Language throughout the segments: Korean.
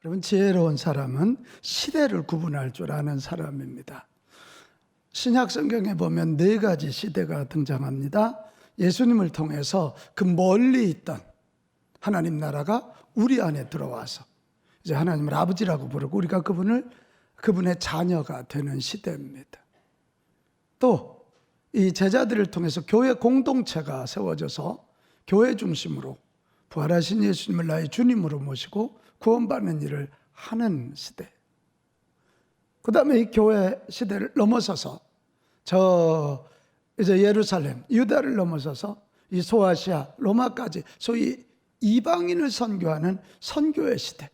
여러분, 지혜로운 사람은 시대를 구분할 줄 아는 사람입니다. 신약 성경에 보면 4가지 시대가 등장합니다. 예수님을 통해서 그 멀리 있던 하나님 나라가 우리 안에 들어와서 이제 하나님을 아버지라고 부르고 우리가 그분의 자녀가 되는 시대입니다. 또 이 제자들을 통해서 교회 공동체가 세워져서 교회 중심으로 부활하신 예수님을 나의 주님으로 모시고 구원받는 일을 하는 시대. 그 다음에 이 교회 시대를 넘어서서 이제 예루살렘, 유다를 넘어서서 이 소아시아, 로마까지 소위 이방인을 선교하는 선교의 시대.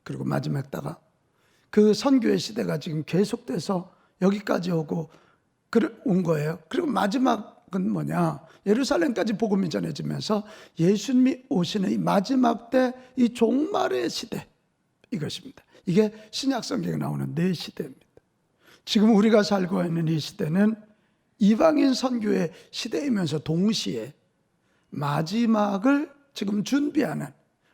그리고 마지막다가 그 선교의 시대가 지금 계속돼서 여기까지 온 거예요. 그리고 마지막은 뭐냐? 예루살렘까지 복음이 전해지면서 예수님이 오시는 이 마지막 때 이 종말의 시대, 이것입니다. 이게 신약 성경에 나오는 4시대입니다. 지금 우리가 살고 있는 이 시대는 이방인 선교의 시대이면서 동시에 마지막을 지금 준비하는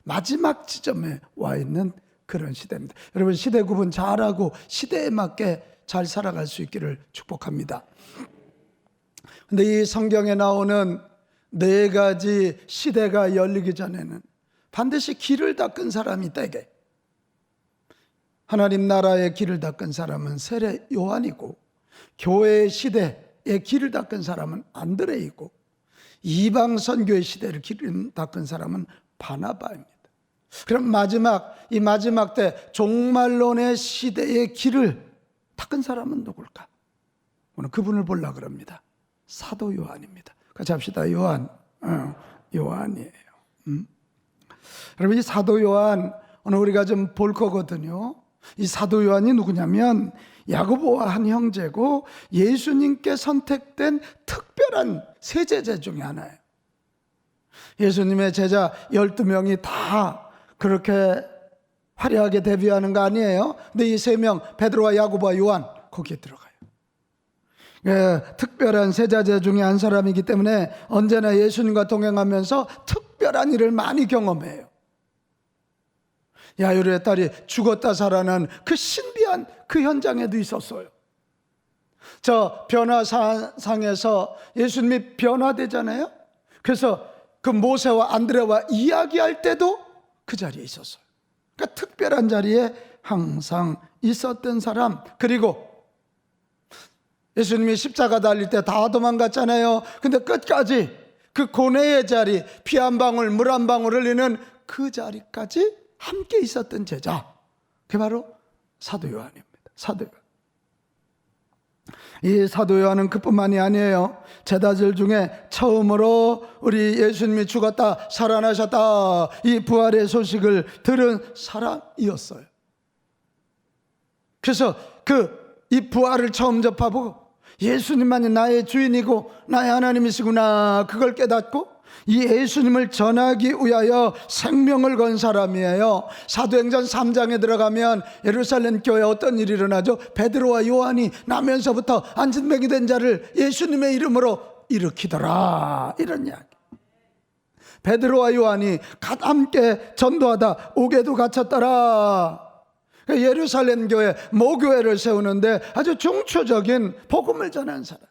마지막 지점에 와 있는 그런 시대입니다. 여러분, 시대 구분 잘하고 시대에 맞게 잘 살아갈 수 있기를 축복합니다. 근데 이 성경에 나오는 4가지 시대가 열리기 전에는 반드시 길을 닦은 사람이 있다. 이게 하나님 나라의 길을 닦은 사람은 세례 요한이고, 교회의 시대의 길을 닦은 사람은 안드레이고, 이방 선교의 시대를 길을 닦은 사람은 바나바입니다. 그럼 이 마지막 때 종말론의 시대의 길을 닦은 사람은 누굴까? 오늘 그분을 보려고 그럽니다. 사도 요한입니다. 같이 합시다. 요한이에요. 여러분, 이 사도 요한 오늘 우리가 좀 볼 거거든요. 이 사도 요한이 누구냐면 야고보와 한 형제고 예수님께 선택된 특별한 세 제자 중에 하나예요. 예수님의 제자 12명이 다 그렇게 화려하게 데뷔하는 거 아니에요? 근데 이 3명, 베드로와 야고보와 요한, 거기에 들어가요. 특별한 세 제자 중에 한 사람이기 때문에 언제나 예수님과 동행하면서 특별한 일을 많이 경험해요. 야이로의 딸이 죽었다 살아난 그 신비한 그 현장에도 있었어요. 저 변화상에서 예수님이 변화되잖아요. 그래서 그 모세와 안드레와 이야기할 때도 그 자리에 있었어요. 그러니까 특별한 자리에 항상 있었던 사람. 그리고 예수님이 십자가 달릴 때 다 도망갔잖아요. 근데 끝까지 그 고뇌의 자리, 피 한 방울, 물 한 방울 흘리는 그 자리까지 함께 있었던 제자, 그게 바로 사도 요한입니다. 사도 요한. 이 사도 요한은 그뿐만이 아니에요. 제자들 중에 처음으로 우리 예수님이 죽었다 살아나셨다 이 부활의 소식을 들은 사람이었어요. 그래서 이 부활을 처음 접하고 예수님만이 나의 주인이고 나의 하나님이시구나, 그걸 깨닫고 이 예수님을 전하기 위하여 생명을 건 사람이에요. 사도행전 3장에 들어가면 예루살렘 교회에 어떤 일이 일어나죠? 베드로와 요한이 나면서부터 안진병이 된 자를 예수님의 이름으로 일으키더라, 이런 이야기. 베드로와 요한이 함께 전도하다 옥에도 갇혔더라. 예루살렘 교회, 모교회를 세우는데 아주 중추적인 복음을 전한 사람.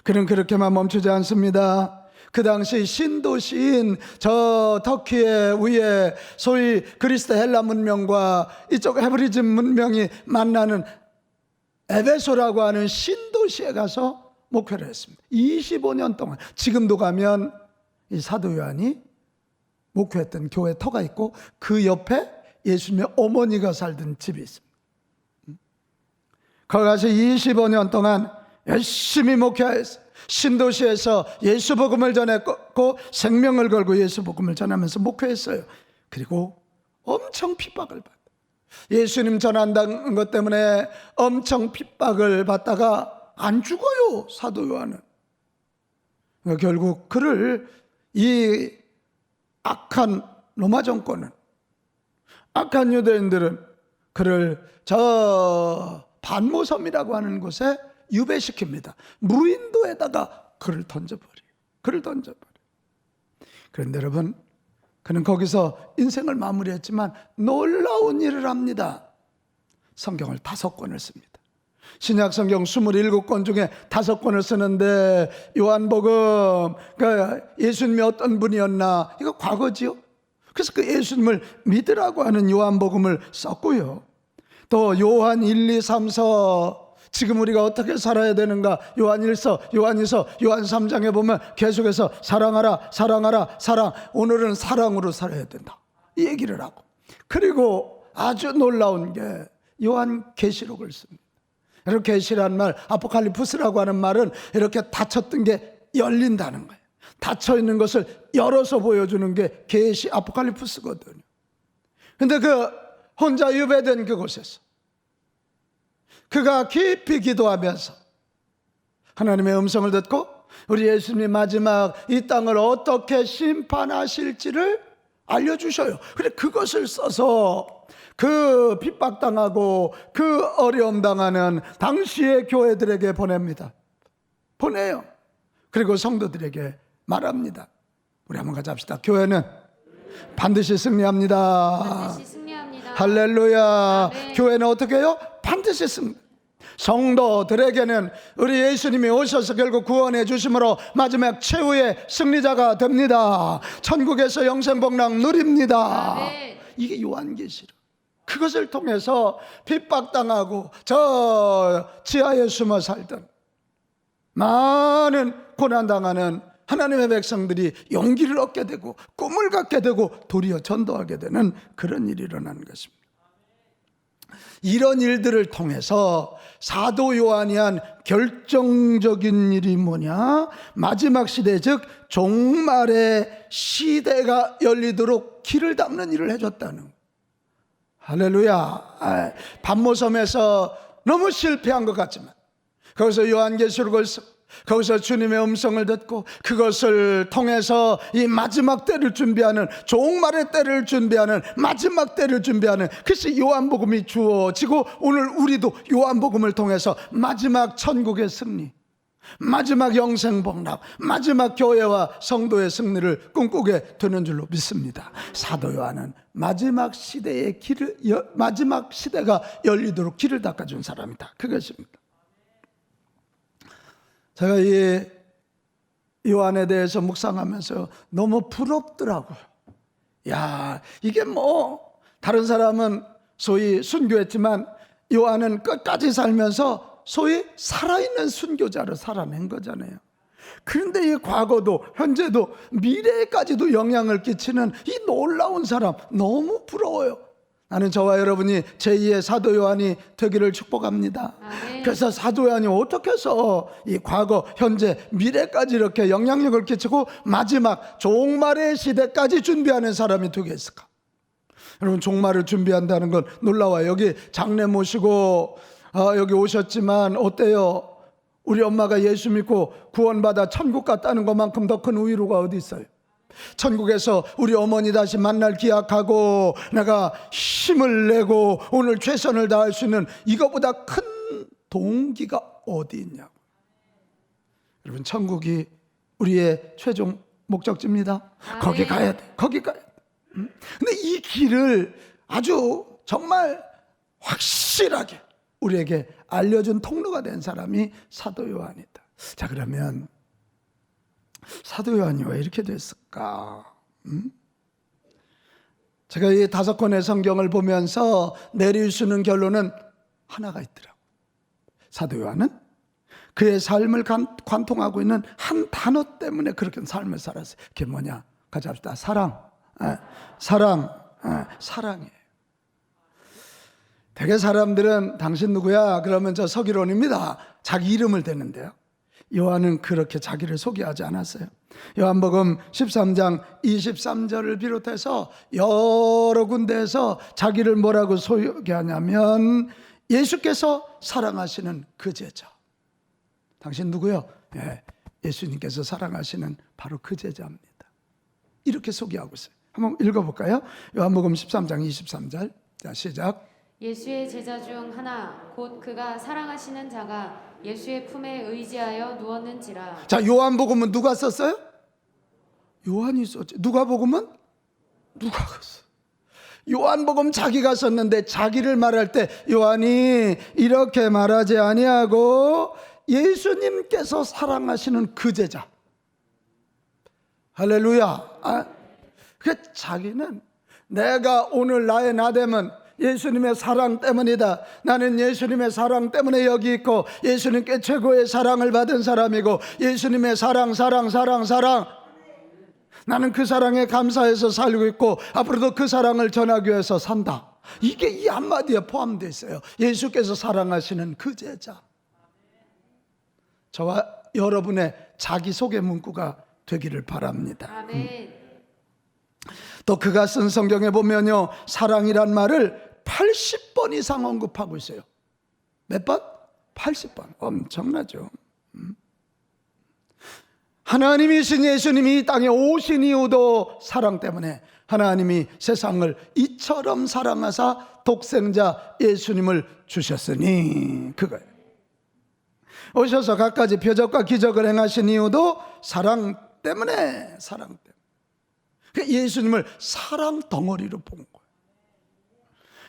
그는 그렇게만 멈추지 않습니다. 그 당시 신도시인 저 터키의 위에 소위 그리스 헬라 문명과 이쪽 헤브리즘 문명이 만나는 에베소라고 하는 신도시에 가서 목회를 했습니다. 25년 동안. 지금도 가면 이 사도 요한이 목회했던 교회 터가 있고 그 옆에 예수님의 어머니가 살던 집이 있습니다. 거기 가서 25년 동안 열심히 목회했어요. 신도시에서 예수 복음을 전했고 생명을 걸고 예수 복음을 전하면서 목회했어요. 그리고 엄청 핍박을 받아요. 예수님 전한다는 것 때문에 엄청 핍박을 받다가 안 죽어요, 사도 요한은. 결국 그를 이 악한 로마 정권은, 악한 유대인들은 그를 저 반모섬이라고 하는 곳에 유배시킵니다. 무인도에다가 그를 던져버려요. 그런데 여러분, 그는 거기서 인생을 마무리했지만 놀라운 일을 합니다. 성경을 5권을 씁니다. 신약 성경 27권 중에 5권을 쓰는데 요한복음, 그러니까 예수님이 어떤 분이었나, 이거 과거지요. 그래서 그 예수님을 믿으라고 하는 요한복음을 썼고요. 또 요한 1, 2, 3서, 지금 우리가 어떻게 살아야 되는가, 요한 1서, 요한 2서, 요한 3장에 보면 계속해서 사랑하라, 사랑하라, 사랑. 오늘은 사랑으로 살아야 된다, 이 얘기를 하고, 그리고 아주 놀라운 게 요한 계시록을 씁니다. 이렇게 계시란 말, 아포칼리프스라고 하는 말은 이렇게 닫혔던 게 열린다는 거예요. 닫혀 있는 것을 열어서 보여주는 게 계시, 아포칼리프스거든요. 근데 그 혼자 유배된 그곳에서 그가 깊이 기도하면서 하나님의 음성을 듣고 우리 예수님 마지막 이 땅을 어떻게 심판하실지를 알려주셔요. 그래, 그것을 써서 그 핍박당하고 그 어려움 당하는 당시의 교회들에게 보냅니다. 보내요. 그리고 성도들에게 말합니다. 우리 한번 같이 합시다. 교회는 반드시 승리합니다. 반드시 승리합니다. 할렐루야. 아멘. 교회는 어떻게 해요? 반드시 승리. 성도들에게는 우리 예수님이 오셔서 결국 구원해 주심으로 마지막 최후의 승리자가 됩니다. 천국에서 영생복락 누립니다. 아멘. 이게 요한계시록. 그것을 통해서 핍박당하고 저 지하에 숨어 살던 많은 고난당하는 하나님의 백성들이 용기를 얻게 되고 꿈을 갖게 되고 도리어 전도하게 되는 그런 일이 일어나는 것입니다. 이런 일들을 통해서 사도 요한이 한 결정적인 일이 뭐냐? 마지막 시대, 즉 종말의 시대가 열리도록 길을 닦는 일을 해줬다는 거예요. 할렐루야. 반모섬에서 너무 실패한 것 같지만 거기서 요한계시록을 쓰고 거기서 주님의 음성을 듣고 그것을 통해서 이 마지막 때를 준비하는, 종말의 때를 준비하는, 마지막 때를 준비하는, 그것이 요한복음이 주어지고 오늘 우리도 요한복음을 통해서 마지막 천국의 승리, 마지막 영생복락, 마지막 교회와 성도의 승리를 꿈꾸게 되는 줄로 믿습니다. 사도 요한은 마지막 시대의 길을, 마지막 시대가 열리도록 길을 닦아준 사람이다, 그것입니다. 제가 이 요한에 대해서 묵상하면서 너무 부럽더라고요. 야, 이게 뭐 다른 사람은 소위 순교했지만 요한은 끝까지 살면서 소위 살아있는 순교자로 살아낸 거잖아요. 그런데 이 과거도 현재도 미래까지도 영향을 끼치는 이 놀라운 사람, 너무 부러워요. 나는 저와 여러분이 제2의 사도 요한이 되기를 축복합니다. 아멘. 그래서 사도 요한이 어떻게 해서 이 과거, 현재, 미래까지 이렇게 영향력을 끼치고 마지막 종말의 시대까지 준비하는 사람이 되겠을까? 여러분, 종말을 준비한다는 건 놀라워요. 여기 장례 모시고 여기 오셨지만 어때요? 우리 엄마가 예수 믿고 구원받아 천국 갔다는 것만큼 더 큰 위로가 어디 있어요? 천국에서 우리 어머니 다시 만날 기약하고 내가 힘을 내고 오늘 최선을 다할 수 있는 이거보다 큰 동기가 어디 있냐고. 여러분, 천국이 우리의 최종 목적지입니다. 거기 가야 돼. 거기 가야 돼. 근데 이 길을 아주 정말 확실하게 우리에게 알려준 통로가 된 사람이 사도 요한이다. 자, 그러면 사도 요한이 왜 이렇게 됐을까? 제가 이 5권의 성경을 보면서 내릴 수 있는 결론은 하나가 있더라고요. 사도 요한은 그의 삶을 관통하고 있는 한 단어 때문에 그렇게 삶을 살았어요. 그게 뭐냐? 같이 합시다. 사랑. 사랑이에요. 대개 사람들은 당신 누구야? 그러면 저 서기론입니다. 자기 이름을 대는데요. 요한은 그렇게 자기를 소개하지 않았어요. 요한복음 13장 23절을 비롯해서 여러 군데에서 자기를 뭐라고 소개하냐면 예수께서 사랑하시는 그 제자. 당신 누구요? 예, 예수님께서 사랑하시는 바로 그 제자입니다. 이렇게 소개하고 있어요. 한번 읽어볼까요? 요한복음 13장 23절. 자, 시작. 예수의 제자 중 하나 곧 그가 사랑하시는 자가 예수의 품에 의지하여 누웠는지라. 자, 요한복음은 누가 썼어요? 요한이 썼죠. 누가복음은 누가 갔어? 요한복음 자기가 썼는데 자기를 말할 때 요한이 이렇게 말하지 아니하고 예수님께서 사랑하시는 그 제자. 할렐루야. 그 자기는 내가 오늘 나의 나됨은 예수님의 사랑 때문이다. 나는 예수님의 사랑 때문에 여기 있고 예수님께 최고의 사랑을 받은 사람이고 예수님의 사랑. 나는 그 사랑에 감사해서 살고 있고 앞으로도 그 사랑을 전하기 위해서 산다. 이게 이 한마디에 포함되어 있어요. 예수께서 사랑하시는 그 제자. 저와 여러분의 자기소개 문구가 되기를 바랍니다. 아멘. 또 그가 쓴 성경에 보면요, 사랑이란 말을 80번 이상 언급하고 있어요. 몇 번? 80번. 엄청나죠. 하나님이신 예수님이 이 땅에 오신 이유도 사랑 때문에 하나님이 세상을 이처럼 사랑하사 독생자 예수님을 주셨으니 그거예요. 오셔서 갖가지 표적과 기적을 행하신 이유도 사랑 때문에. 예수님을 사랑 덩어리로 본 거예요.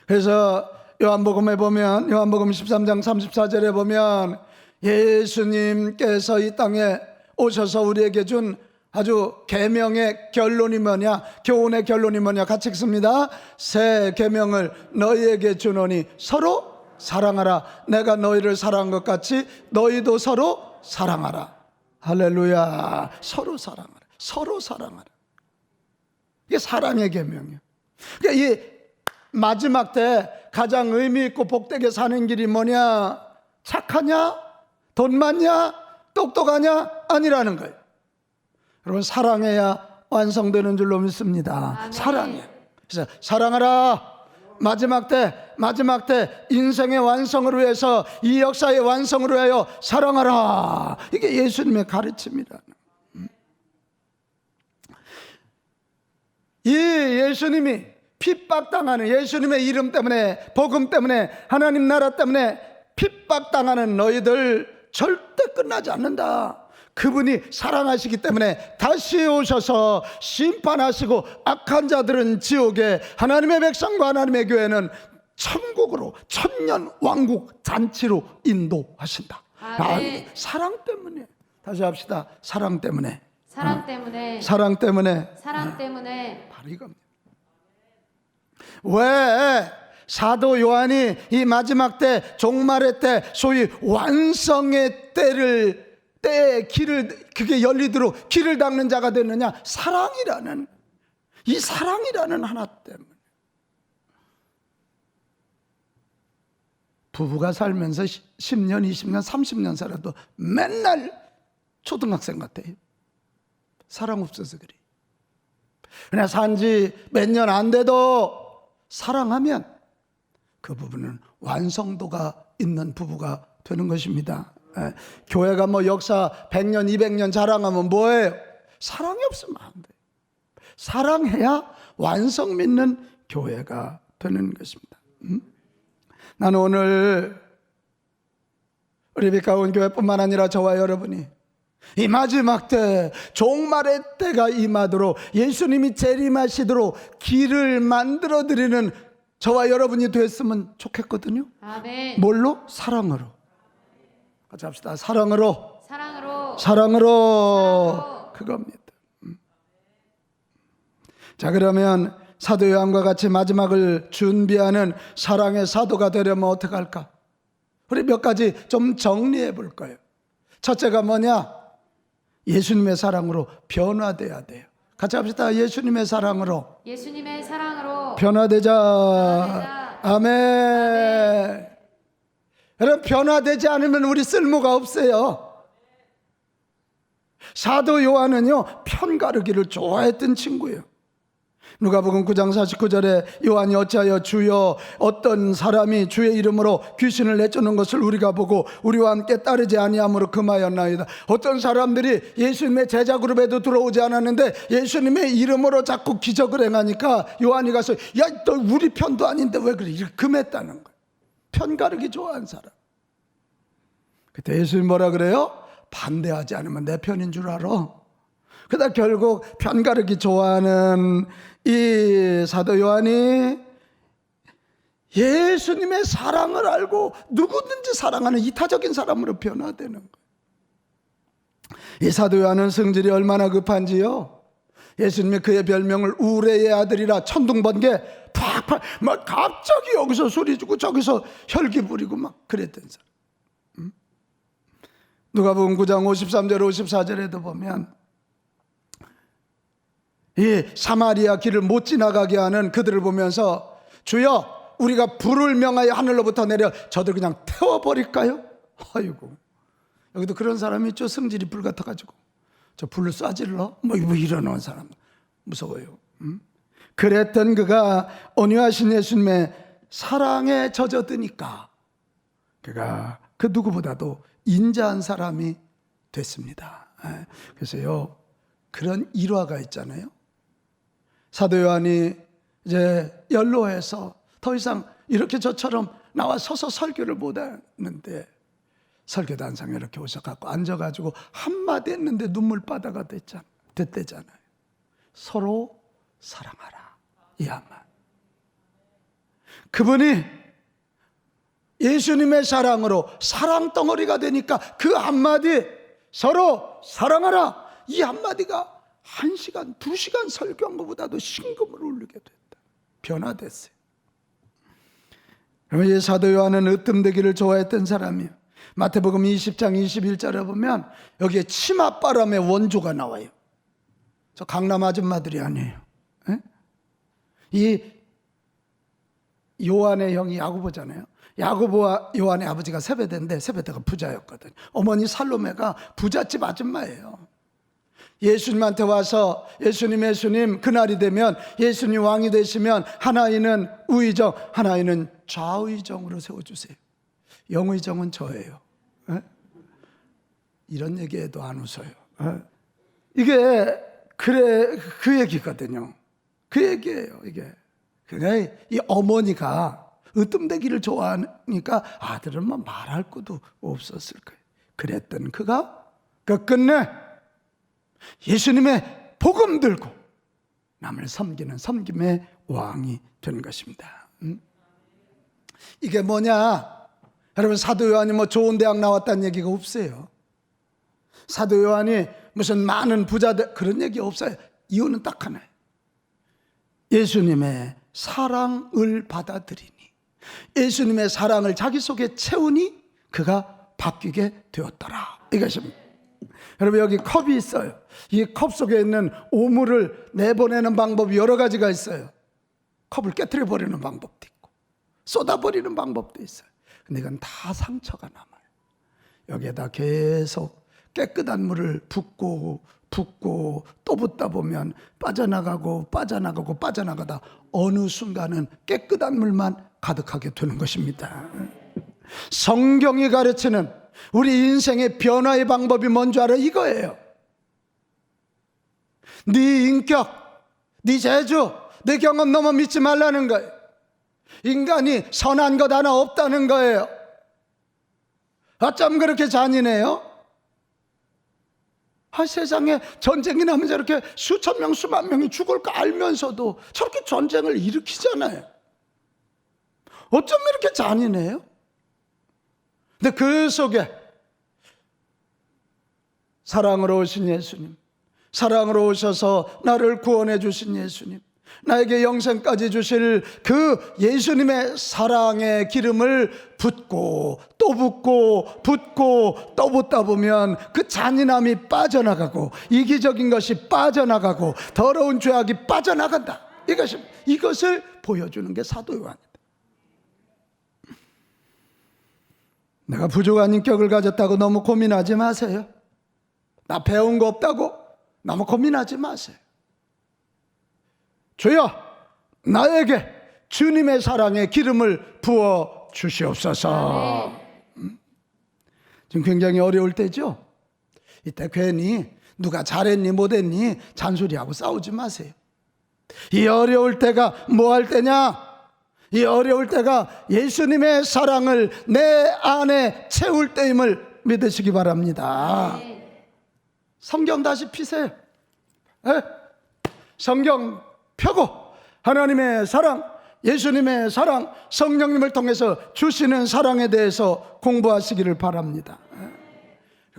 그래서 요한복음에 보면, 요한복음 13장 34절에 보면 예수님께서 이 땅에 오셔서 우리에게 준 아주 계명의 결론이 뭐냐, 교훈의 결론이 뭐냐, 같이 읽습니다. 새 계명을 너희에게 주노니 서로 사랑하라. 내가 너희를 사랑한 것 같이 너희도 서로 사랑하라. 할렐루야. 서로 사랑하라. 이게 사랑의 계명이에요. 그러니까 이 마지막 때 가장 의미 있고 복되게 사는 길이 뭐냐? 착하냐? 돈 많냐? 똑똑하냐? 아니라는 거예요. 여러분, 사랑해야 완성되는 줄로 믿습니다. 아멘. 사랑해. 그래서 사랑하라. 마지막 때 인생의 완성을 위해서, 이 역사의 완성을 위하여 사랑하라. 이게 예수님의 가르침이라는. 이 예수님이 핍박당하는, 예수님의 이름 때문에, 복음 때문에, 하나님 나라 때문에 핍박당하는 너희들 절대 끝나지 않는다. 그분이 사랑하시기 때문에 다시 오셔서 심판하시고 악한 자들은 지옥에, 하나님의 백성과 하나님의 교회는 천국으로, 천년 왕국 잔치로 인도하신다. 사랑 때문에. 다시 합시다. 사랑 때문에. 사랑 때문에. 사랑 때문에. 바로 이겁니다. 왜 사도 요한이 이 마지막 때, 종말의 때, 소위 완성의 때의 길을, 그게 열리도록 길을 닦는 자가 됐느냐? 이 사랑이라는 하나 때문에. 부부가 살면서 10년, 20년, 30년 살아도 맨날 초등학생 같아요. 사랑 없어서 그래. 그냥 산지 몇 년 안 돼도 사랑하면 그 부부는 완성도가 있는 부부가 되는 것입니다. 교회가 뭐 역사 100년, 200년 자랑하면 뭐예요? 사랑이 없으면 안 돼요. 사랑해야 완성 믿는 교회가 되는 것입니다. 나는 오늘 우리 빛가운 교회뿐만 아니라 저와 여러분이 이 마지막 때, 종말의 때가 임하도록, 예수님이 재림하시도록 길을 만들어드리는 저와 여러분이 됐으면 좋겠거든요. 아멘. 뭘로? 사랑으로. 같이 합시다. 사랑으로. 그겁니다. 자, 그러면 사도 요한과 같이 마지막을 준비하는 사랑의 사도가 되려면 어떻게 할까? 우리 몇 가지 좀 정리해 볼 거예요. 첫째가 뭐냐? 예수님의 사랑으로 변화돼야 돼요. 같이 합시다. 예수님의 사랑으로 변화되자. 아멘. 여러분, 변화되지 않으면 우리 쓸모가 없어요. 사도 요한은요, 편가르기를 좋아했던 친구예요. 누가복음 9장 49절에 요한이 어찌하여 주여, 어떤 사람이 주의 이름으로 귀신을 내쫓는 것을 우리가 보고 우리와 함께 따르지 아니함으로 금하였나이다. 어떤 사람들이 예수님의 제자 그룹에도 들어오지 않았는데 예수님의 이름으로 자꾸 기적을 행하니까 요한이 가서, 야, 너 우리 편도 아닌데 왜 그래? 이렇게 금했다는 거예요. 편가르기 좋아하는 사람. 그때 예수님 뭐라 그래요? 반대하지 않으면 내 편인 줄 알아. 그러다 결국 편가르기 좋아하는 이 사도 요한이 예수님의 사랑을 알고 누구든지 사랑하는 이타적인 사람으로 변화되는 거예요. 이 사도 요한은 성질이 얼마나 급한지요. 예수님이 그의 별명을 우레의 아들이라 천둥번개 팍팍 막 갑자기 여기서 소리 지고 저기서 혈기 부리고 막 그랬던 사람. 누가복음 9장 53절 54절에도 보면 이 사마리아 길을 못 지나가게 하는 그들을 보면서 주여 우리가 불을 명하여 하늘로부터 내려 저들 그냥 태워버릴까요? 아이고, 여기도 그런 사람이 있죠. 성질이 불 같아가지고 저 불을 쏴질러? 뭐 이러는 사람 무서워요. 그랬던 그가 온유하신 예수님의 사랑에 젖어드니까 그가 그 누구보다도 인자한 사람이 됐습니다. 그래서요, 그런 일화가 있잖아요. 사도 요한이 이제 연로해서 더 이상 이렇게 저처럼 나와 서서 설교를 못하는데 설교단상에 이렇게 오셔갖고 앉아가지고 한마디 했는데 눈물바다가 됐대잖아요. 서로 사랑하라, 이 한마디. 그분이 예수님의 사랑으로 사랑덩어리가 되니까 그 한마디, 서로 사랑하라, 이 한마디가 1시간, 2시간 설교한 것보다도 심금을 울리게 됐다. 변화됐어요. 그러면 이 사도 요한은 으뜸되기를 좋아했던 사람이에요. 마태복음 20장 21절에 보면 여기에 치맛바람의 원조가 나와요. 저 강남 아줌마들이 아니에요. 에? 이 요한의 형이 야고보잖아요. 야고보와 요한의 아버지가 세베대인데 세베대가 부자였거든요. 어머니 살로메가 부잣집 아줌마예요. 예수님한테 와서 예수님 그날이 되면 예수님 왕이 되시면 하나이는 우의정 하나이는 좌의정으로 세워주세요. 영의정은 저예요. 에? 이런 얘기에도 안 웃어요. 에? 이게 그래 그 얘기거든요. 그 얘기예요. 이게 그러니까 이 어머니가 으뜸되기를 좋아하니까 아들은 뭐 말할 것도 없었을 거예요. 그랬던 그가 끝끝내 예수님의 복음 들고 남을 섬기는 섬김의 왕이 된 것입니다. 이게 뭐냐? 여러분, 사도 요한이 뭐 좋은 대학 나왔다는 얘기가 없어요. 사도 요한이 무슨 많은 부자들 그런 얘기 없어요. 이유는 딱 하나예요. 예수님의 사랑을 받아들이니, 예수님의 사랑을 자기 속에 채우니 그가 바뀌게 되었더라, 이것입니다. 여러분, 여기 컵이 있어요. 이 컵 속에 있는 오물을 내보내는 방법이 여러 가지가 있어요. 컵을 깨트려 버리는 방법도 있고 쏟아버리는 방법도 있어요. 근데 이건 다 상처가 남아요. 여기에다 계속 깨끗한 물을 붓고 또 붓다 보면 빠져나가다 어느 순간은 깨끗한 물만 가득하게 되는 것입니다. 성경이 가르치는 우리 인생의 변화의 방법이 뭔지 알아? 이거예요. 네 인격, 네 재주, 네 경험 넘어 믿지 말라는 거예요. 인간이 선한 것 하나 없다는 거예요. 어쩜 그렇게 잔인해요? 세상에 전쟁이 나면 저렇게 수천 명, 수만 명이 죽을 거 알면서도 저렇게 전쟁을 일으키잖아요. 어쩜 이렇게 잔인해요? 근데 그 속에 사랑으로 오신 예수님, 사랑으로 오셔서 나를 구원해 주신 예수님, 나에게 영생까지 주실 그 예수님의 사랑의 기름을 붓고 또 붓다 보면 그 잔인함이 빠져나가고 이기적인 것이 빠져나가고 더러운 죄악이 빠져나간다. 이것을 보여주는 게 사도 요한이다. 내가 부족한 인격을 가졌다고 너무 고민하지 마세요. 나 배운 거 없다고 너무 고민하지 마세요. 주여, 나에게 주님의 사랑의 기름을 부어 주시옵소서. 지금 굉장히 어려울 때죠. 이때 괜히 누가 잘했니 못했니 잔소리하고 싸우지 마세요. 이 어려울 때가 뭐 할 때냐? 이 어려울 때가 예수님의 사랑을 내 안에 채울 때임을 믿으시기 바랍니다. 성경 다시 피세요. 에? 성경 펴고 하나님의 사랑, 예수님의 사랑, 성령님을 통해서 주시는 사랑에 대해서 공부하시기를 바랍니다.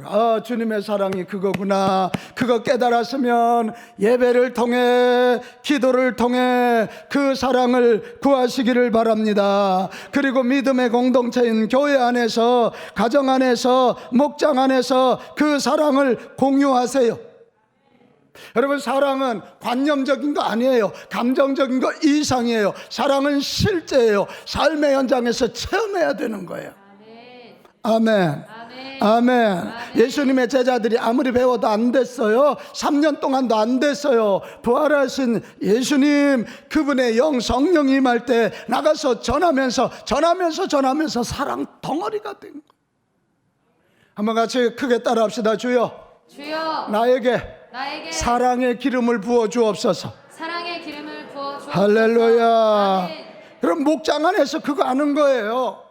아, 주님의 사랑이 그거구나. 그거 깨달았으면 예배를 통해, 기도를 통해 그 사랑을 구하시기를 바랍니다. 그리고 믿음의 공동체인 교회 안에서, 가정 안에서, 목장 안에서 그 사랑을 공유하세요. 여러분, 사랑은 관념적인 거 아니에요. 감정적인 거 이상이에요. 사랑은 실제예요. 삶의 현장에서 체험해야 되는 거예요. 아멘. 아멘. 예수님의 제자들이 아무리 배워도 안 됐어요. 3년 동안도 안 됐어요. 부활하신 예수님, 그분의 영 성령이 임할 때 나가서 전하면서 사랑 덩어리가 된 거예요. 한번 같이 크게 따라합시다. 주여, 나에게 사랑의 기름을 부어 주옵소서. 사랑의 기름을 부어 주옵소서. 할렐루야. 아멘. 그럼 목장 안에서 그거 아는 거예요.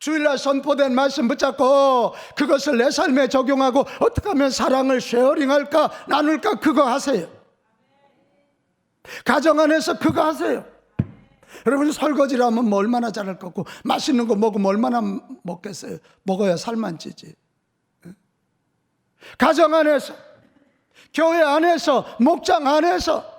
주일날 선포된 말씀 붙잡고 그것을 내 삶에 적용하고 어떻게 하면 사랑을 쉐어링할까, 나눌까, 그거 하세요. 가정 안에서 그거 하세요. 여러분, 설거지를 하면 뭐 얼마나 잘할 것 같고, 맛있는 거 먹으면 얼마나 먹겠어요. 먹어야 살만 찌지. 가정 안에서, 교회 안에서, 목장 안에서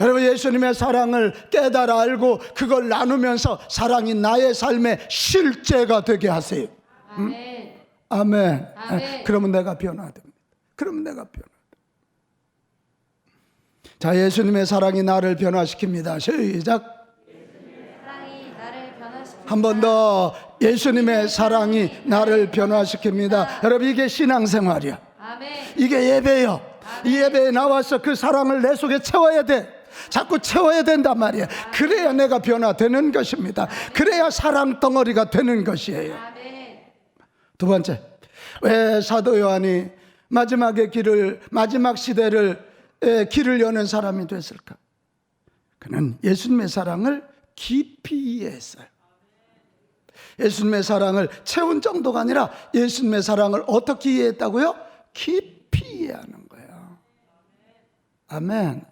여러분, 예수님의 사랑을 깨달아 알고 그걸 나누면서 사랑이 나의 삶의 실제가 되게 하세요. 아멘. 아멘. 아멘. 그러면 내가 변화됩니다. 자, 예수님의 사랑이 나를 변화시킵니다. 시작. 사랑이 나를 변화시킵니다. 한 번 더. 예수님의 사랑이 나를 변화시킵니다. 여러분, 이게 신앙생활이야. 아멘. 이게 예배예요. 이 예배에 나와서 그 사랑을 내 속에 채워야 돼. 자꾸 채워야 된단 말이에요. 그래야 내가 변화되는 것입니다. 그래야 사랑 덩어리가 되는 것이에요. 아멘. 두 번째, 왜 사도 요한이 마지막 시대를 길을 여는 사람이 됐을까? 그는 예수님의 사랑을 깊이 이해했어요. 예수님의 사랑을 채운 정도가 아니라 예수님의 사랑을 어떻게 이해했다고요? 깊이 이해하는 거예요. 아멘.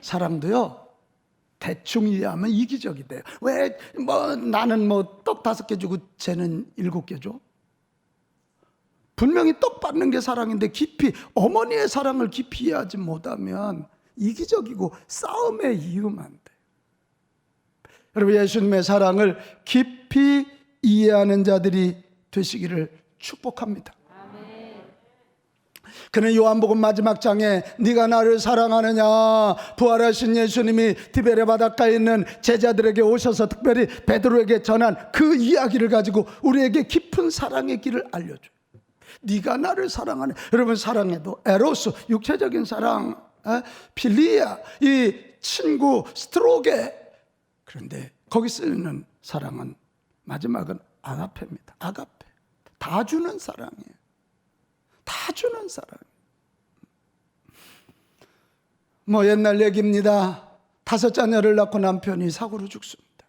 사랑도요, 대충 이해하면 이기적이 돼요. 왜 나는 떡 5개 주고 쟤는 7개 줘? 분명히 떡 받는 게 사랑인데 깊이, 어머니의 사랑을 깊이 이해하지 못하면 이기적이고 싸움의 이유만 돼. 여러분, 예수님의 사랑을 깊이 이해하는 자들이 되시기를 축복합니다. 그는 요한복음 마지막 장에 네가 나를 사랑하느냐, 부활하신 예수님이 디베레 바닷가에 있는 제자들에게 오셔서 특별히 베드로에게 전한 그 이야기를 가지고 우리에게 깊은 사랑의 길을 알려줘요. 네가 나를 사랑하네. 여러분, 사랑에도 에로스, 육체적인 사랑, 필리아, 이 친구, 스트로게, 그런데 거기 쓰는 사랑은 마지막은 아가페입니다. 아가페, 다 주는 사랑이에요. 다 주는 사랑. 옛날 얘기입니다. 5 자녀를 낳고 남편이 사고로 죽습니다.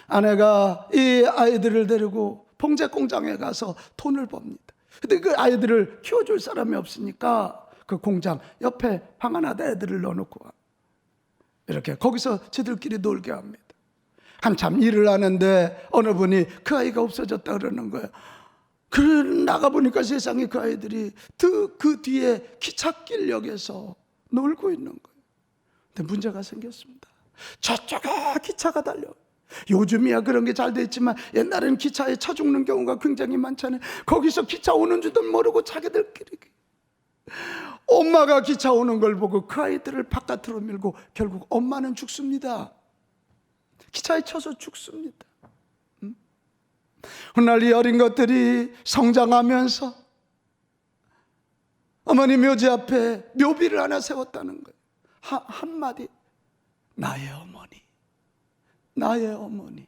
아내가 이 아이들을 데리고 봉제 공장에 가서 돈을 법니다. 근데 그 아이들을 키워줄 사람이 없으니까 그 공장 옆에 방 하나다 애들을 넣어놓고 이렇게 거기서 지들끼리 놀게 합니다. 한참 일을 하는데 어느 분이 그 아이가 없어졌다 그러는 거예요. 나가보니까 세상에 그 아이들이 그 뒤에 기찻길역에서 놀고 있는 거예요. 근데 문제가 생겼습니다. 저쪽에 기차가 달려. 요즘이야 그런 게 잘 돼 있지만 옛날에는 기차에 차 죽는 경우가 굉장히 많잖아요. 거기서 기차 오는 줄도 모르고 자기들끼리, 엄마가 기차 오는 걸 보고 그 아이들을 바깥으로 밀고 결국 엄마는 죽습니다. 기차에 쳐서 죽습니다. 훗날 이 어린 것들이 성장하면서 어머니 묘지 앞에 묘비를 하나 세웠다는 거예요. 한마디, 나의 어머니, 나의 어머니.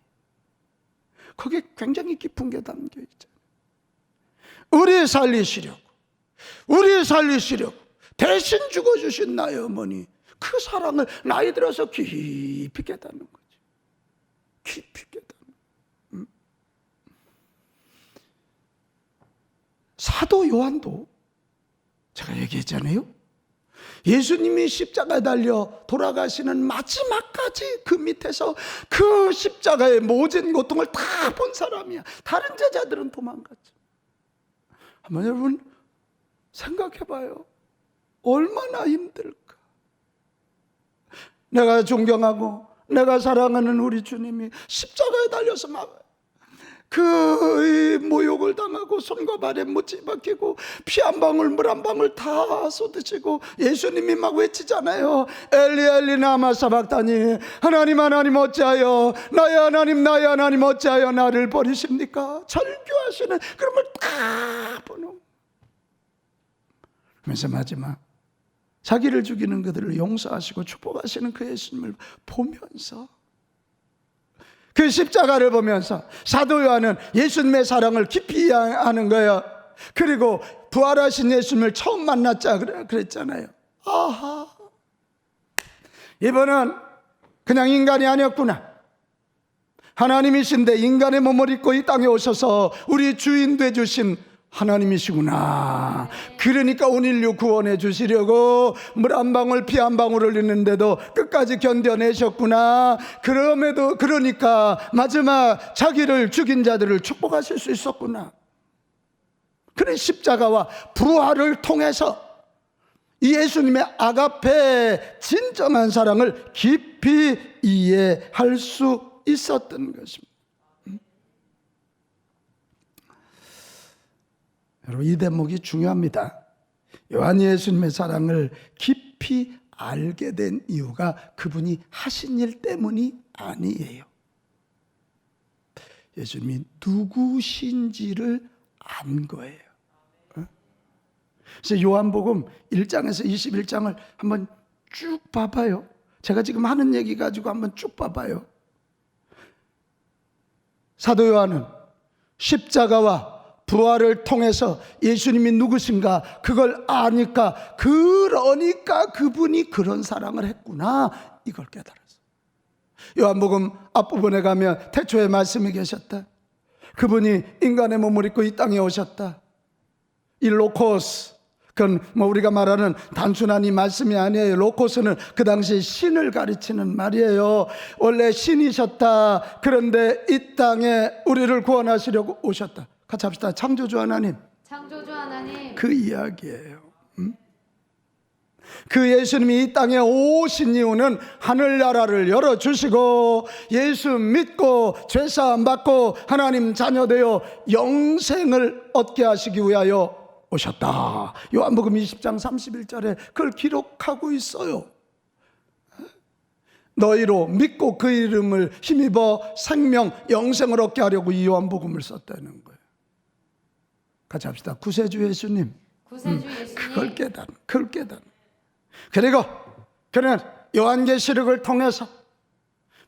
거기에 굉장히 깊은 게 담겨 있잖아요. 우리 살리시려고 대신 죽어주신 나의 어머니, 그 사랑을 나이 들어서 깊이 깨닫는 거지. 깊이 깨닫는. 사도 요한도 제가 얘기했잖아요. 예수님이 십자가에 달려 돌아가시는 마지막까지 그 밑에서 그 십자가의 모진 고통을 다 본 사람이야. 다른 제자들은 도망갔죠. 한번 여러분 생각해봐요. 얼마나 힘들까. 내가 존경하고 내가 사랑하는 우리 주님이 십자가에 달려서 막 그 모욕을 당하고 손과 발에 못이 박히고 피 한 방울 물 한 방울 다 쏟으시고 예수님이 막 외치잖아요. 엘리 엘리 라마 사박다니, 하나님 하나님 어찌하여 나의 하나님 어찌하여 나를 버리십니까? 절규하시는 그런 걸 다 보는. 그래서 마지막 자기를 죽이는 그들을 용서하시고 축복하시는 그 예수님을 보면서, 그 십자가를 보면서 사도 요한은 예수님의 사랑을 깊이 이해하는 거예요. 그리고 부활하신 예수님을 처음 만났자 그랬잖아요. 아하, 이분은 그냥 인간이 아니었구나. 하나님이신데 인간의 몸을 입고 이 땅에 오셔서 우리 주인 되주신 하나님이시구나. 그러니까 온 인류 구원해 주시려고 물 한 방울 피 한 방울 흘리는데도 끝까지 견뎌내셨구나. 그럼에도 그러니까 마지막 자기를 죽인 자들을 축복하실 수 있었구나. 그래, 십자가와 부활을 통해서 이 예수님의 아가페의 진정한 사랑을 깊이 이해할 수 있었던 것입니다. 여러분, 이 대목이 중요합니다. 요한이 예수님의 사랑을 깊이 알게 된 이유가 그분이 하신 일 때문이 아니에요. 예수님이 누구신지를 안 거예요. 그래서 요한복음 1장에서 21장을 한번 쭉 봐봐요. 제가 지금 하는 얘기 가지고 한번 쭉 봐봐요. 사도 요한은 십자가와 부활을 통해서 예수님이 누구신가 그걸 아니까, 그러니까 그분이 그런 사랑을 했구나, 이걸 깨달았어요. 요한복음 앞부분에 가면 태초에 말씀이 계셨다. 그분이 인간의 몸을 입고 이 땅에 오셨다. 이 로코스, 그건 우리가 말하는 단순한 이 말씀이 아니에요. 로코스는 그 당시 신을 가르치는 말이에요. 원래 신이셨다. 그런데 이 땅에 우리를 구원하시려고 오셨다. 같이 합시다. 창조주 하나님. 창조주 하나님. 그 이야기예요. 그 예수님이 이 땅에 오신 이유는 하늘나라를 열어주시고 예수 믿고 죄사함 받고 하나님 자녀 되어 영생을 얻게 하시기 위하여 오셨다. 요한복음 20장 31절에 그걸 기록하고 있어요. 너희로 믿고 그 이름을 힘입어 생명 영생을 얻게 하려고 이 요한복음을 썼다는 거예요. 같이 합시다. 구세주 예수님. 구세주 예수님. 그걸 깨닫는. 그리고 그는 요한계시록을 통해서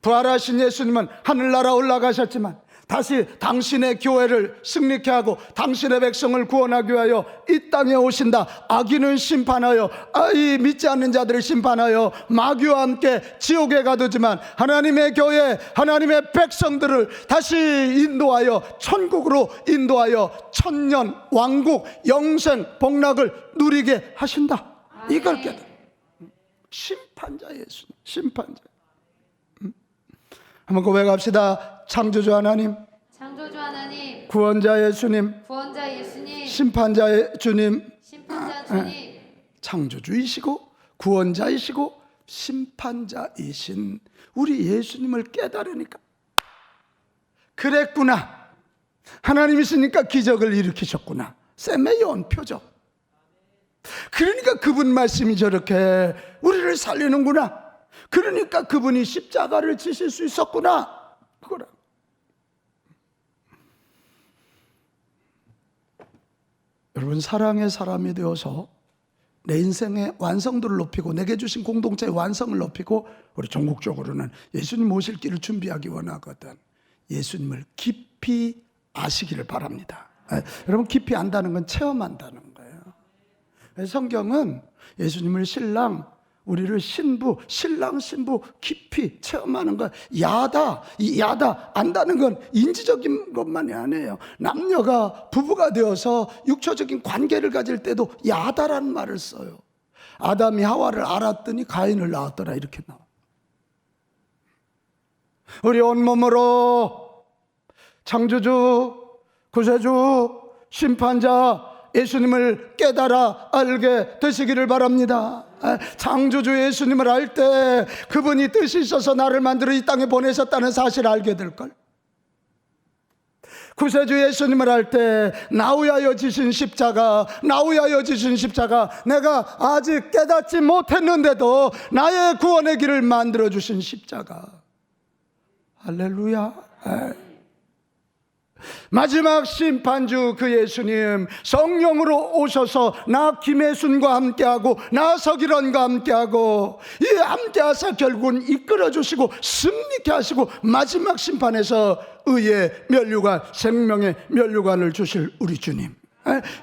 부활하신 예수님은 하늘나라 올라가셨지만 다시 당신의 교회를 승리케 하고 당신의 백성을 구원하기 위하여 이 땅에 오신다. 악인을 심판하여 이 믿지 않는 자들을 심판하여 마귀와 함께 지옥에 가두지만 하나님의 교회, 하나님의 백성들을 다시 인도하여 천국으로 인도하여 천년 왕국 영생 복락을 누리게 하신다. 이걸 깨달아. 심판자 예수님, 심판자. 한번 고백합시다. 창조주 하나님, 창조주 하나님, 구원자 예수님, 구원자 예수님, 심판자 주님. 심판자 주님. 창조주이시고 구원자이시고 심판자이신 우리 예수님을 깨달으니까, 그랬구나, 하나님이시니까 기적을 일으키셨구나, 샘의 연표죠. 그러니까 그분 말씀이 저렇게 우리를 살리는구나. 그러니까 그분이 십자가를 지실 수 있었구나. 그거라. 여러분, 사랑의 사람이 되어서 내 인생의 완성도를 높이고 내게 주신 공동체의 완성을 높이고, 우리 전국적으로는 예수님 오실 길을 준비하기 원하거든. 예수님을 깊이 아시기를 바랍니다. 여러분, 깊이 안다는 건 체험한다는 거예요. 성경은 예수님을 신랑 우리를 신랑 신부 깊이 체험하는 거야. 이 야다 안다는 건 인지적인 것만이 아니에요. 남녀가 부부가 되어서 육체적인 관계를 가질 때도 야다라는 말을 써요. 아담이 하와를 알았더니 가인을 낳았더라, 이렇게 나와. 우리 온몸으로 창조주, 구세주, 심판자 예수님을 깨달아 알게 되시기를 바랍니다. 창조주 예수님을 알 때 그분이 뜻이 있어서 나를 만들어 이 땅에 보내셨다는 사실을 알게 될걸. 구세주 예수님을 알 때 나 위하여 지신 십자가, 내가 아직 깨닫지 못했는데도 나의 구원의 길을 만들어주신 십자가. 할렐루야. 마지막 심판주 그 예수님 성령으로 오셔서 나 김혜순과 함께하고 나 서기런과 함께하고 이 함께하사 결국은 이끌어주시고 승리케 하시고 마지막 심판에서 의의 면류관, 생명의 면류관을 주실 우리 주님.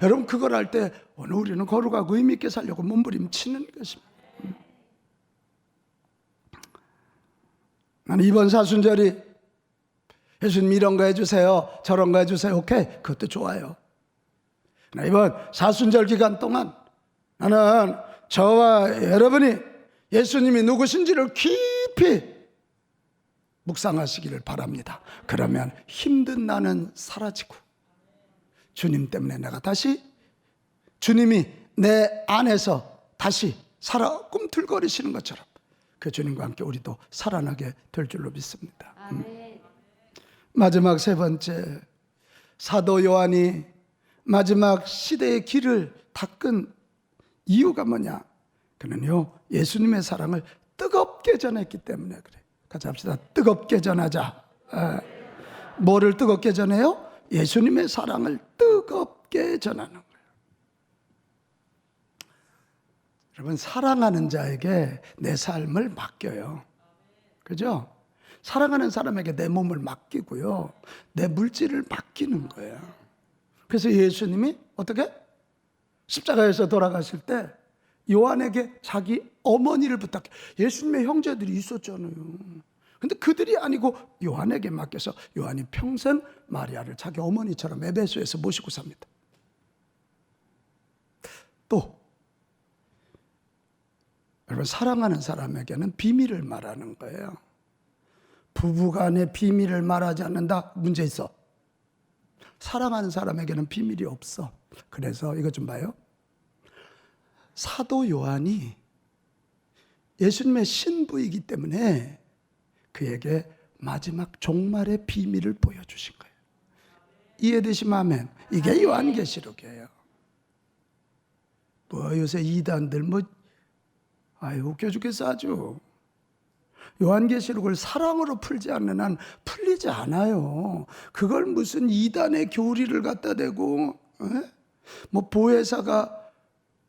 여러분, 그걸 할 때 오늘 우리는 거룩하고 의미있게 살려고 몸부림치는 것입니다. 나는 이번 사순절이 예수님 이런 거 해주세요, 저런 거 해주세요, 오케이, 그것도 좋아요. 이번 사순절 기간 동안 나는 저와 여러분이 예수님이 누구신지를 깊이 묵상하시기를 바랍니다. 그러면 힘든 나는 사라지고 주님 때문에 내가 다시, 주님이 내 안에서 다시 살아 꿈틀거리시는 것처럼 그 주님과 함께 우리도 살아나게 될 줄로 믿습니다. 아멘. 마지막 세 번째, 사도 요한이 마지막 시대의 길을 닦은 이유가 뭐냐? 그는요, 예수님의 사랑을 뜨겁게 전했기 때문에 그래. 같이 합시다. 뜨겁게 전하자. 뭐를 뜨겁게 전해요? 예수님의 사랑을 뜨겁게 전하는 거예요. 여러분, 사랑하는 자에게 내 삶을 맡겨요. 그죠? 사랑하는 사람에게 내 몸을 맡기고요, 내 물질을 맡기는 거예요. 그래서 예수님이 어떻게? 십자가에서 돌아가실 때 요한에게 자기 어머니를 부탁해. 예수님의 형제들이 있었잖아요. 근데 그들이 아니고 요한에게 맡겨서 요한이 평생 마리아를 자기 어머니처럼 에베소에서 모시고 삽니다. 또 여러분, 사랑하는 사람에게는 비밀을 말하는 거예요. 부부간의 비밀을 말하지 않는다? 문제 있어. 사랑하는 사람에게는 비밀이 없어. 그래서 이것 좀 봐요. 사도 요한이 예수님의 신부이기 때문에 그에게 마지막 종말의 비밀을 보여주신 거예요. 이해되시면 아멘. 이게 요한계시록이에요. 뭐 요새 이단들 웃겨 죽겠어 아주. 요한계시록을 사랑으로 풀지 않는 한 풀리지 않아요. 그걸 무슨 이단의 교리를 갖다 대고, 뭐 보혜사가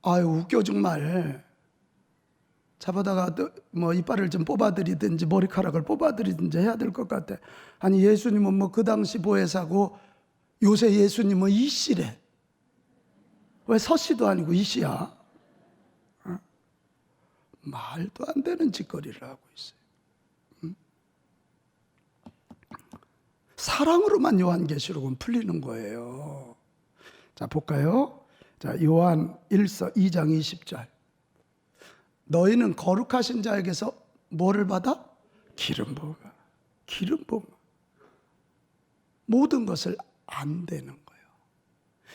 웃겨 정말 잡아다가 뭐 이빨을 좀 뽑아드리든지 머리카락을 뽑아드리든지 해야 될 것 같아. 아니, 예수님은 뭐 그 당시 보혜사고 요새 예수님은 이씨래. 왜 서씨도 아니고 이씨야? 말도 안 되는 짓거리를 하고 있어요. 사랑으로만 요한계시록은 풀리는 거예요. 자, 볼까요? 자, 요한 1서 2장 20절. 너희는 거룩하신 자에게서 뭐를 받아? 기름 부음. 기름 부음. 모든 것을 안 되는 거예요.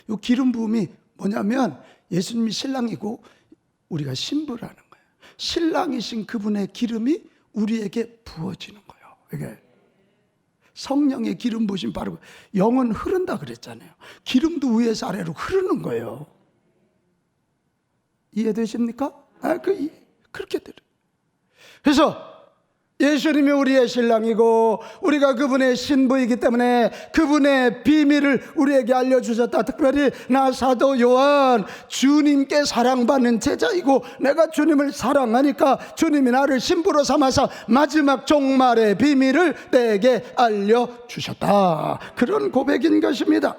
이 기름 부음이 뭐냐면 예수님이 신랑이고 우리가 신부라는 거예요. 신랑이신 그분의 기름이 우리에게 부어지는 거예요. 이게 성령의 기름 부으심 바르고 영은 흐른다 그랬잖아요. 기름도 위에서 아래로 흐르는 거예요. 이해되십니까? 그렇게 들어요. 그래서 예수님이 우리의 신랑이고 우리가 그분의 신부이기 때문에 그분의 비밀을 우리에게 알려주셨다. 특별히 나 사도 요한, 주님께 사랑받는 제자이고 내가 주님을 사랑하니까 주님이 나를 신부로 삼아서 마지막 종말의 비밀을 내게 알려주셨다. 그런 고백인 것입니다.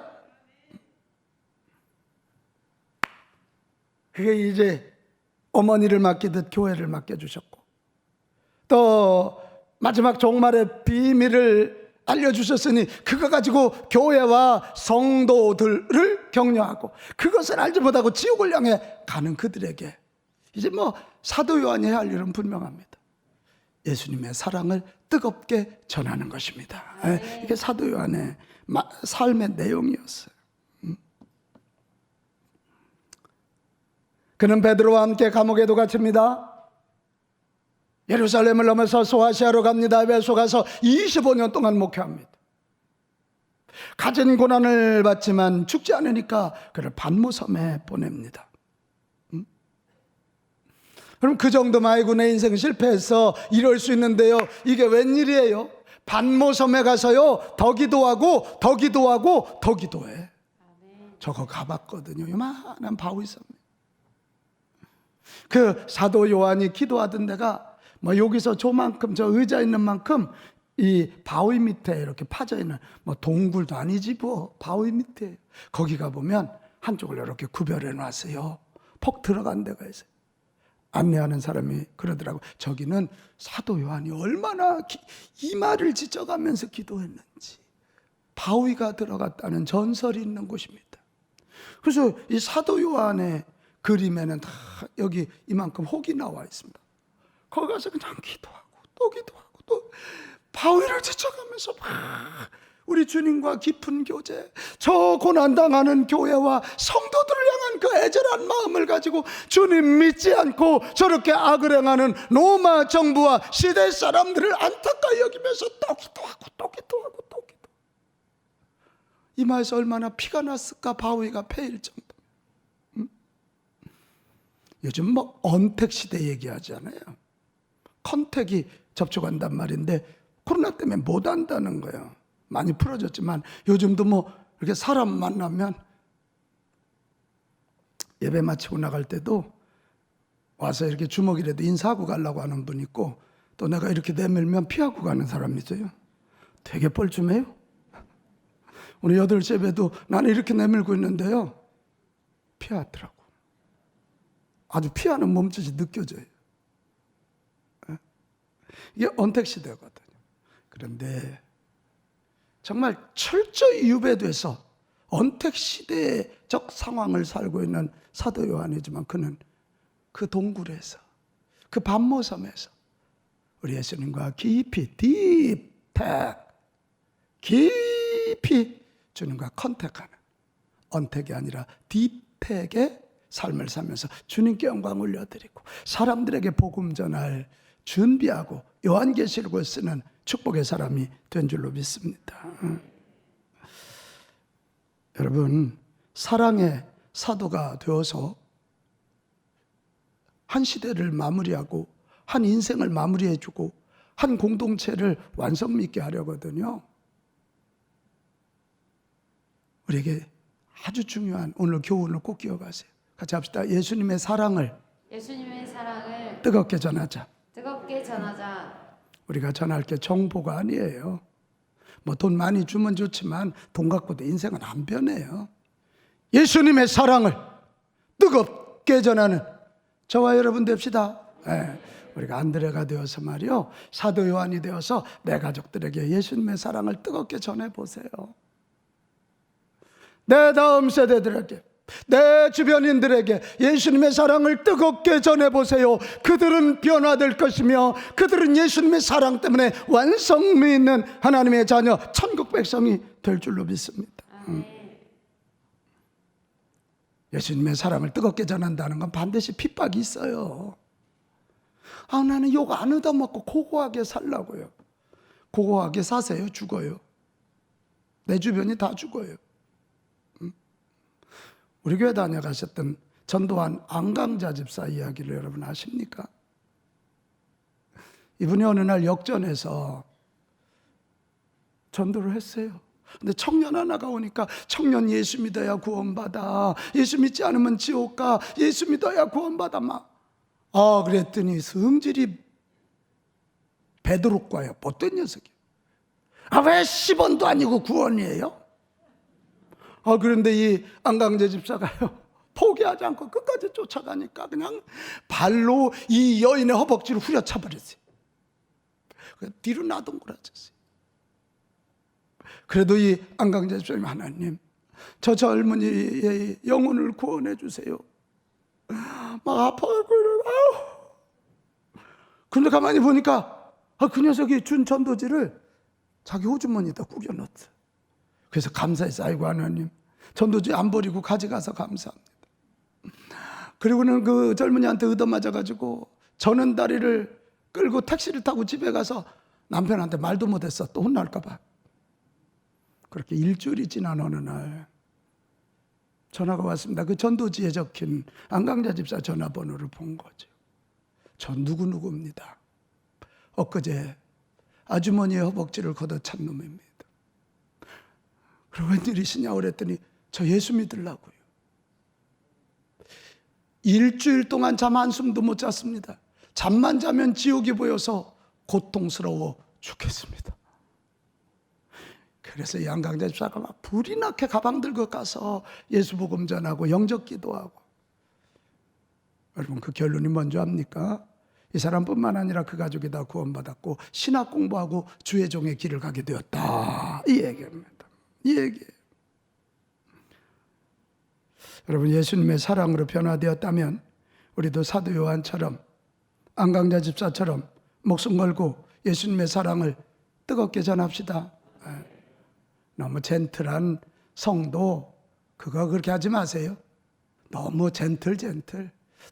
그게 이제 어머니를 맡기듯 교회를 맡겨주셨고, 또 마지막 종말의 비밀을 알려주셨으니 그거 가지고 교회와 성도들을 격려하고, 그것을 알지 못하고 지옥을 향해 가는 그들에게 이제 사도 요한이 할 일은 분명합니다. 예수님의 사랑을 뜨겁게 전하는 것입니다. 이게 사도 요한의 삶의 내용이었어요. 그는 베드로와 함께 감옥에도 갇힙니다. 예루살렘을 넘어서 소아시아로 갑니다. 에베소 가서 25년 동안 목회합니다. 가진 고난을 받지만 죽지 않으니까 그를 반모섬에 보냅니다. 그럼 그 정도면 아이고 내 인생 실패해서 이럴 수 있는데요, 이게 웬일이에요? 반모섬에 가서요 더 기도하고 더 기도하고 더 기도해. 저거 가봤거든요. 요만한 바위섬. 그 사도 요한이 기도하던 데가 여기서 저만큼, 저 의자 있는 만큼 이 바위 밑에 이렇게 파져 있는 동굴도 아니지 바위 밑에, 거기 가보면 한쪽을 이렇게 구별해 놨어요. 폭 들어간 데가 있어요. 안내하는 사람이 그러더라고. 저기는 사도 요한이 얼마나 이마를 찢어가면서 기도했는지 바위가 들어갔다는 전설이 있는 곳입니다. 그래서 이 사도 요한의 그림에는 다 여기 이만큼 혹이 나와 있습니다. 거기 가서 그냥 기도하고 또 기도하고 또 바위를 찢어가면서 막 우리 주님과 깊은 교제, 저 고난당하는 교회와 성도들을 향한 그 애절한 마음을 가지고 주님 믿지 않고 저렇게 악을 행하는 로마 정부와 시대 사람들을 안타까이 여기면서 또 기도하고 또 기도하고 또 기도. 이마에서 얼마나 피가 났을까. 바위가 패일 정도. 요즘 언택 시대 얘기하잖아요. 컨택이 접촉한단 말인데 코로나 때문에 못 한다는 거예요. 많이 풀어졌지만 요즘도 이렇게 사람 만나면 예배 마치고 나갈 때도 와서 이렇게 주먹이라도 인사하고 가려고 하는 분 있고, 또 내가 이렇게 내밀면 피하고 가는 사람이 있어요. 되게 뻘쭘해요. 오늘 8시 예배도 나는 이렇게 내밀고 있는데요, 피하더라고. 아주 피하는 몸짓이 느껴져요. 이게 언택 시대거든요. 그런데 정말 철저히 유배돼서 언택 시대적 상황을 살고 있는 사도 요한이지만, 그는 그 동굴에서, 그 반모섬에서 우리 예수님과 깊이 깊이 주님과 컨택하는, 언택이 아니라 딥택의 삶을 살면서 주님께 영광 올려드리고 사람들에게 복음 전할 준비하고 요한계시록을 쓰는 축복의 사람이 된 줄로 믿습니다. 여러분, 사랑의 사도가 되어서 한 시대를 마무리하고 한 인생을 마무리해주고 한 공동체를 완성 있게 하려거든요. 우리에게 아주 중요한 오늘 교훈을 꼭 기억하세요. 같이 합시다. 예수님의 사랑을 뜨겁게 전하자. 우리가 전할 게 정보가 아니에요. 돈 많이 주면 좋지만 돈 갖고도 인생은 안 변해요. 예수님의 사랑을 뜨겁게 전하는 저와 여러분 됩시다. 우리가 안드레가 되어서 말이요, 사도 요한이 되어서 내 가족들에게 예수님의 사랑을 뜨겁게 전해보세요. 내 다음 세대들에게, 내 주변인들에게 예수님의 사랑을 뜨겁게 전해보세요. 그들은 변화될 것이며 그들은 예수님의 사랑 때문에 완성미 있는 하나님의 자녀, 천국 백성이 될 줄로 믿습니다. 예수님의 사랑을 뜨겁게 전한다는 건 반드시 핍박이 있어요. 나는 욕 안 얻어먹고 고고하게 살라고요. 고고하게 사세요. 죽어요. 내 주변이 다 죽어요. 우리 교회 다녀가셨던 전도한 안강자 집사 이야기를 여러분 아십니까? 이분이 어느 날 역전해서 전도를 했어요. 근데 청년 하나가 오니까 청년 예수 믿어야 구원받아, 예수 믿지 않으면 지옥 가, 예수 믿어야 구원받아 그랬더니 성질이 베드로과요. 못된 녀석이에요. 왜 10원도 아니고 구원이에요? 그런데 이 안강재 집사가요, 포기하지 않고 끝까지 쫓아가니까 그냥 발로 이 여인의 허벅지를 후려차 버렸어요. 뒤로 나동그라졌어요. 그래도 이 안강자 집사님, 하나님 저 젊은이의 영혼을 구원해 주세요. 막 아파갖고 이러고. 근데 가만히 보니까 그 녀석이 준 전도지를 자기 호주머니에다 구겨 넣었어. 그래서 감사해서, 아이고 하나님 전도지 안 버리고 가져가서 감사합니다. 그리고는 그 젊은이한테 얻어맞아가지고 저는 다리를 끌고 택시를 타고 집에 가서 남편한테 말도 못했어. 또 혼날까봐. 그렇게 일주일이 지난 어느 날 전화가 왔습니다. 그 전도지에 적힌 안강자 집사 전화번호를 본 거죠. 저 누구누구입니다. 엊그제 아주머니의 허벅지를 걷어찬 놈입니다. 그리고 웬일이시냐고 그랬더니 저 예수 믿으려고요. 일주일 동안 잠 한숨도 못 잤습니다. 잠만 자면 지옥이 보여서 고통스러워 죽겠습니다. 그래서 이 안강자 집사가 막 불이 나게 가방 들고 가서 예수 복음 전하고 영접 기도하고. 여러분, 그 결론이 뭔지 압니까? 이 사람뿐만 아니라 그 가족이 다 구원받았고 신학 공부하고 주의 종의 길을 가게 되었다, 이 얘기입니다. 이 얘기예요. 여러분, 예수님의 사랑으로 변화되었다면 우리도 사도 요한처럼 안강자 집사처럼 목숨 걸고 예수님의 사랑을 뜨겁게 전합시다. 너무 젠틀한 성도 그거 그렇게 하지 마세요. 너무 젠틀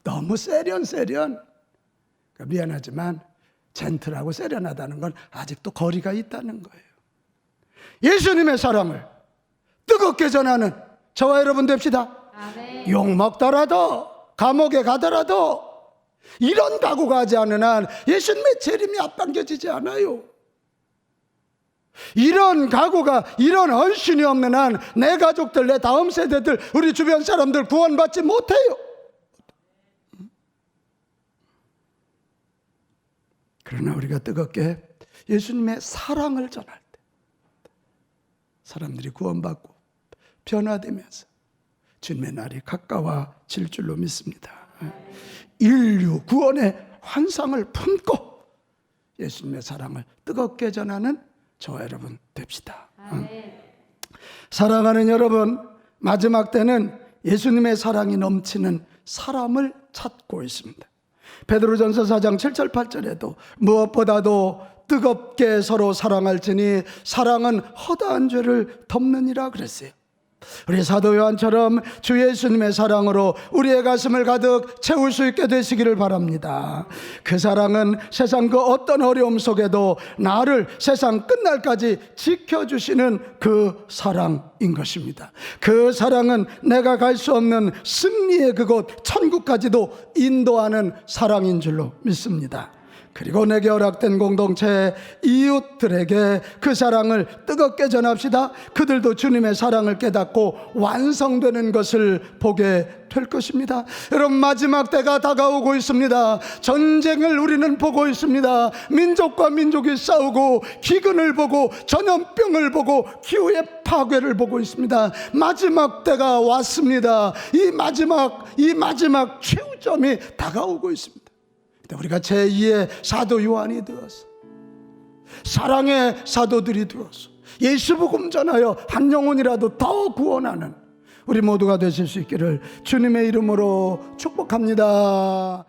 너무 세련. 그러니까 미안하지만 젠틀하고 세련하다는 건 아직도 거리가 있다는 거예요. 예수님의 사랑을 뜨겁게 전하는 저와 여러분 됩시다. 아멘. 욕 먹더라도 감옥에 가더라도 이런 각오가 하지 않는 한 예수님의 재림이 앞당겨지지 않아요. 이런 각오가, 이런 헌신이 없는 한 내 가족들, 내 다음 세대들, 우리 주변 사람들 구원받지 못해요. 그러나 우리가 뜨겁게 예수님의 사랑을 전할 때 사람들이 구원받고 변화되면서 주님의 날이 가까워질 줄로 믿습니다. 인류 구원의 환상을 품고 예수님의 사랑을 뜨겁게 전하는 저와 여러분 됩시다. 사랑하는 여러분, 마지막 때는 예수님의 사랑이 넘치는 사람을 찾고 있습니다. 베드로전서 4장 7절 8절에도 무엇보다도 뜨겁게 서로 사랑할지니 사랑은 허다한 죄를 덮느니라 그랬어요. 우리 사도 요한처럼 주 예수님의 사랑으로 우리의 가슴을 가득 채울 수 있게 되시기를 바랍니다. 그 사랑은 세상 그 어떤 어려움 속에도 나를 세상 끝날까지 지켜주시는 그 사랑인 것입니다. 그 사랑은 내가 갈 수 없는 승리의 그곳 천국까지도 인도하는 사랑인 줄로 믿습니다. 그리고 내게 허락된 공동체 이웃들에게 그 사랑을 뜨겁게 전합시다. 그들도 주님의 사랑을 깨닫고 완성되는 것을 보게 될 것입니다. 여러분, 마지막 때가 다가오고 있습니다. 전쟁을 우리는 보고 있습니다. 민족과 민족이 싸우고 기근을 보고 전염병을 보고 기후의 파괴를 보고 있습니다. 마지막 때가 왔습니다. 이 마지막 최후점이 다가오고 있습니다. 우리가 제2의 사도 요한이 되어서 사랑의 사도들이 되어서 예수 복음 전하여 한 영혼이라도 더 구원하는 우리 모두가 되실 수 있기를 주님의 이름으로 축복합니다.